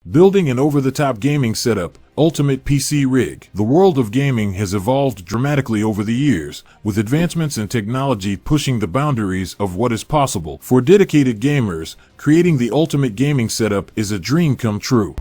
Building an over-the-top gaming setup, ultimate PC rig. The world of gaming has evolved dramatically over the years, with advancements in technology pushing the boundaries of what is possible. For dedicated gamers, creating the ultimate gaming setup is a dream come true.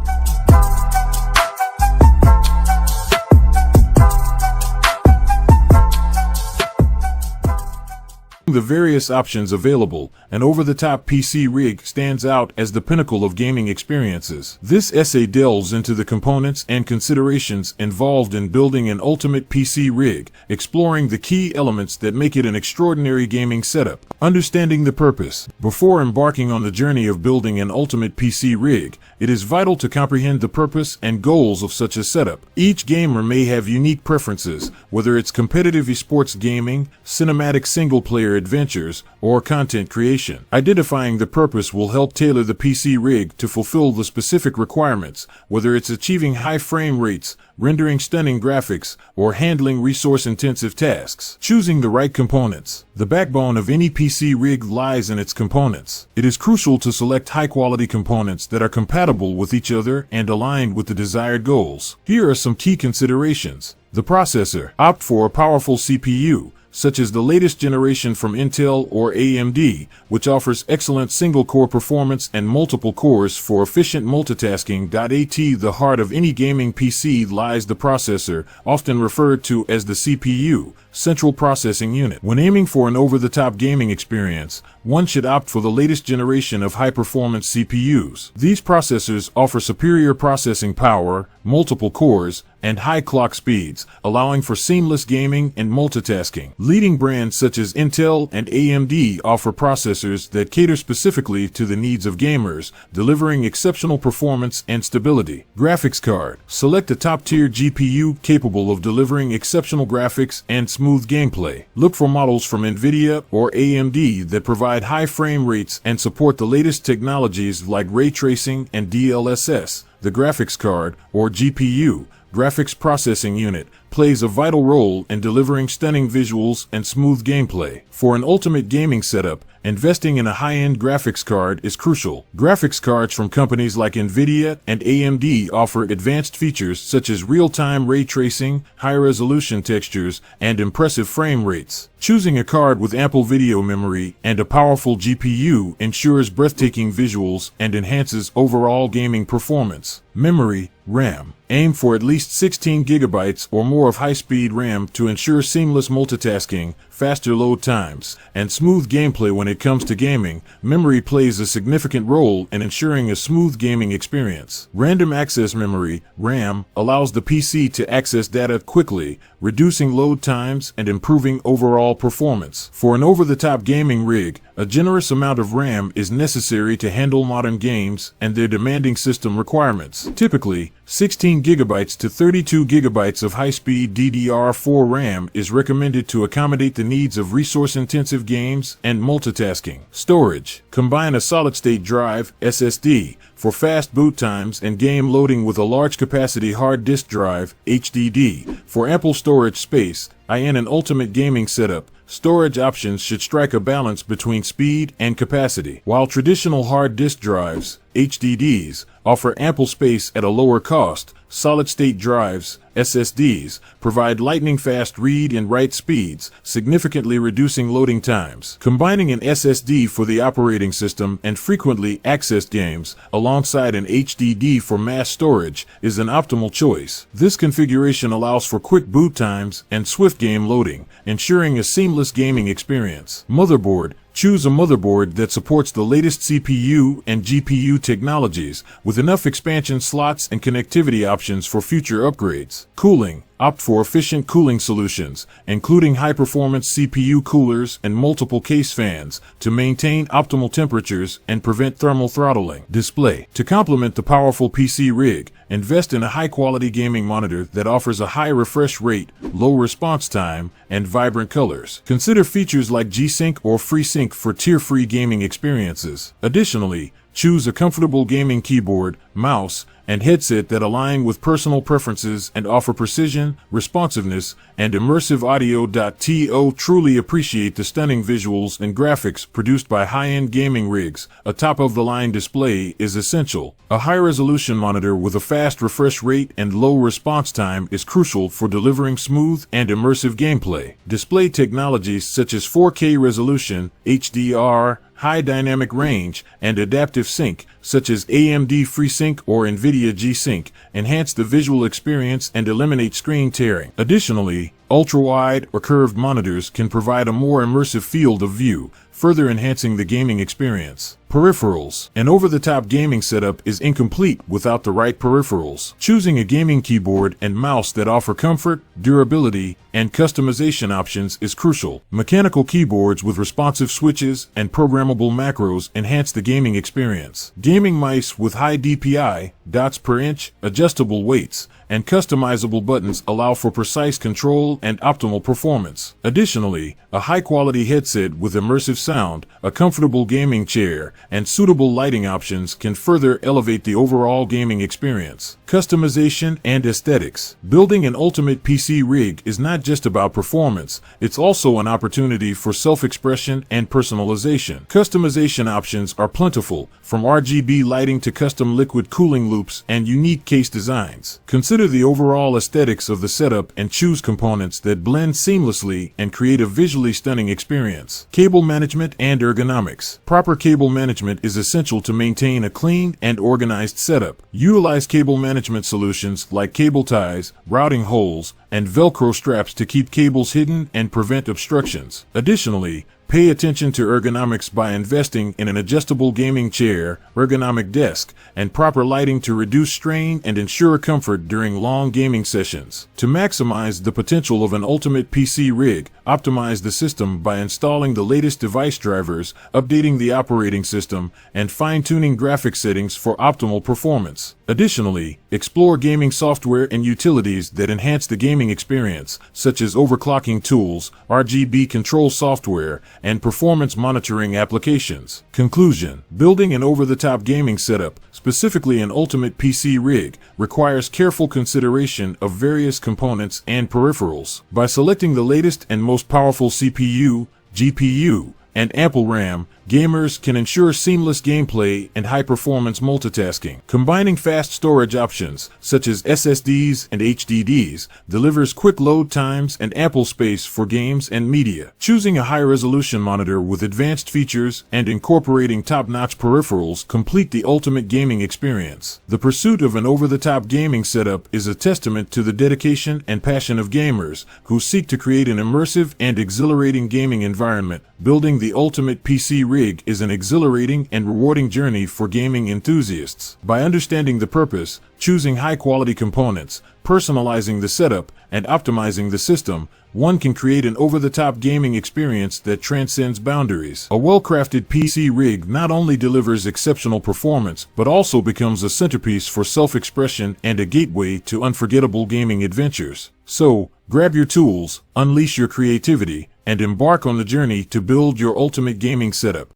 The various options available, an over-the-top PC rig stands out as the pinnacle of gaming experiences. This essay delves into the components and considerations involved in building an ultimate PC rig, exploring the key elements that make it an extraordinary gaming setup. Understanding the purpose. Before embarking on the journey of building an ultimate PC rig, it is vital to comprehend the purpose and goals of such a setup. Each gamer may have unique preferences, whether it's competitive esports gaming, cinematic single-player adventures, or content creation. Identifying the purpose will help tailor the PC rig to fulfill the specific requirements, whether it's achieving high frame rates, rendering stunning graphics, or handling resource-intensive tasks. Choosing the right components. The backbone of any PC rig lies in its components. It is crucial to select high-quality components that are compatible with each other and aligned with the desired goals. Here are some key considerations. The processor. Opt for a powerful CPU, such as the latest generation from Intel or AMD, which offers excellent single-core performance and multiple cores for efficient multitasking. At the heart of any gaming PC lies the processor, often referred to as the CPU, Central Processing Unit. When aiming for an over-the-top gaming experience, one should opt for the latest generation of high-performance CPUs. These processors offer superior processing power, multiple cores, and high clock speeds, allowing for seamless gaming and multitasking. Leading brands such as Intel and AMD offer processors that cater specifically to the needs of gamers, delivering exceptional performance and stability. Graphics card. Select a top-tier GPU capable of delivering exceptional graphics and smooth gameplay. Look for models from NVIDIA or AMD that provide high frame rates and support the latest technologies like ray tracing and DLSS. The graphics card, or GPU, Graphics Processing Unit, plays a vital role in delivering stunning visuals and smooth gameplay. For an ultimate gaming setup, investing in a high-end graphics card is crucial. Graphics cards from companies like NVIDIA and AMD offer advanced features such as real-time ray tracing, high-resolution textures, and impressive frame rates. Choosing a card with ample video memory and a powerful GPU ensures breathtaking visuals and enhances overall gaming performance. Memory, RAM. Aim for at least 16 gigabytes or more of high-speed RAM to ensure seamless multitasking, faster load times, and smooth gameplay. When it comes to gaming, memory plays a significant role in ensuring a smooth gaming experience. Random access memory, RAM, allows the PC to access data quickly, reducing load times and improving overall performance. For an over-the-top gaming rig, a generous amount of RAM is necessary to handle modern games and their demanding system requirements. Typically, 16 gigabytes to 32 gigabytes of high-speed DDR4 RAM is recommended to accommodate the needs of resource-intensive games and multitasking. Storage. Combine a solid-state drive, SSD, for fast boot times and game loading with a large-capacity hard disk drive, HDD, for ample storage space. In an ultimate gaming setup, storage options should strike a balance between speed and capacity. While traditional hard disk drives, HDDs, offer ample space at a lower cost, solid-state drives, SSDs, provide lightning-fast read and write speeds, significantly reducing loading times. Combining an SSD for the operating system and frequently accessed games, alongside an HDD for mass storage, is an optimal choice. This configuration allows for quick boot times and swift game loading, ensuring a seamless gaming experience. Motherboard. Choose a motherboard that supports the latest CPU and GPU technologies, with enough expansion slots and connectivity options for future upgrades. Cooling. Opt for efficient cooling solutions, including high-performance CPU coolers and multiple case fans, to maintain optimal temperatures and prevent thermal throttling. Display. To complement the powerful PC rig, invest in a high-quality gaming monitor that offers a high refresh rate, low response time, and vibrant colors. Consider features like G-Sync or FreeSync for tier-free gaming experiences. Additionally, Choose a comfortable gaming keyboard, mouse, and headset that align with personal preferences and offer precision, responsiveness, and immersive audio. To truly appreciate the stunning visuals and graphics produced by high-end gaming rigs, a top-of-the-line display is essential. A high-resolution monitor with a fast refresh rate and low response time is crucial for delivering smooth and immersive gameplay. Display technologies such as 4K resolution, HDR, high dynamic range, and adaptive sync, such as AMD FreeSync or NVIDIA G-Sync, enhance the visual experience and eliminate screen tearing. Additionally, ultra-wide or curved monitors can provide a more immersive field of view, further enhancing the gaming experience. Peripherals. An over-the-top gaming setup is incomplete without the right peripherals. Choosing a gaming keyboard and mouse that offer comfort, durability, and customization options is crucial. Mechanical keyboards with responsive switches and programmable macros enhance the gaming experience. Gaming mice with high DPI, dots per inch, adjustable weights, and customizable buttons allow for precise control and optimal performance. Additionally, a high-quality headset with immersive sound, a comfortable gaming chair, and suitable lighting options can further elevate the overall gaming experience. Customization and aesthetics. Building an ultimate PC rig is not just about performance, it's also an opportunity for self-expression and personalization. Customization options are plentiful, from RGB lighting to custom liquid cooling loops and unique case designs. Consider the overall aesthetics of the setup and choose components that blend seamlessly and create a visually stunning experience. Cable management and ergonomics. Proper cable management is essential to maintain a clean and organized setup. Utilize cable management solutions like cable ties, routing holes, and Velcro straps to keep cables hidden and prevent obstructions. Additionally, pay attention to ergonomics by investing in an adjustable gaming chair, ergonomic desk, and proper lighting to reduce strain and ensure comfort during long gaming sessions. To maximize the potential of an ultimate PC rig, optimize the system by installing the latest device drivers, updating the operating system, and fine-tuning graphic settings for optimal performance. Additionally, explore gaming software and utilities that enhance the gaming experience, such as overclocking tools, RGB control software, and performance monitoring applications. Conclusion. Building an over-the-top gaming setup, specifically an ultimate PC rig, requires careful consideration of various components and peripherals. By selecting the latest and most powerful CPU, GPU, and ample RAM, gamers can ensure seamless gameplay and high-performance multitasking. Combining fast storage options, such as SSDs and HDDs, delivers quick load times and ample space for games and media. Choosing a high-resolution monitor with advanced features and incorporating top-notch peripherals complete the ultimate gaming experience. The pursuit of an over-the-top gaming setup is a testament to the dedication and passion of gamers who seek to create an immersive and exhilarating gaming environment. Building the ultimate PC rig is an exhilarating and rewarding journey for gaming enthusiasts. By understanding the purpose, choosing high-quality components, personalizing the setup, and optimizing the system, one can create an over-the-top gaming experience that transcends boundaries. A well-crafted PC rig not only delivers exceptional performance, but also becomes a centerpiece for self-expression and a gateway to unforgettable gaming adventures. So, grab your tools, unleash your creativity, and embark on the journey to build your ultimate gaming setup.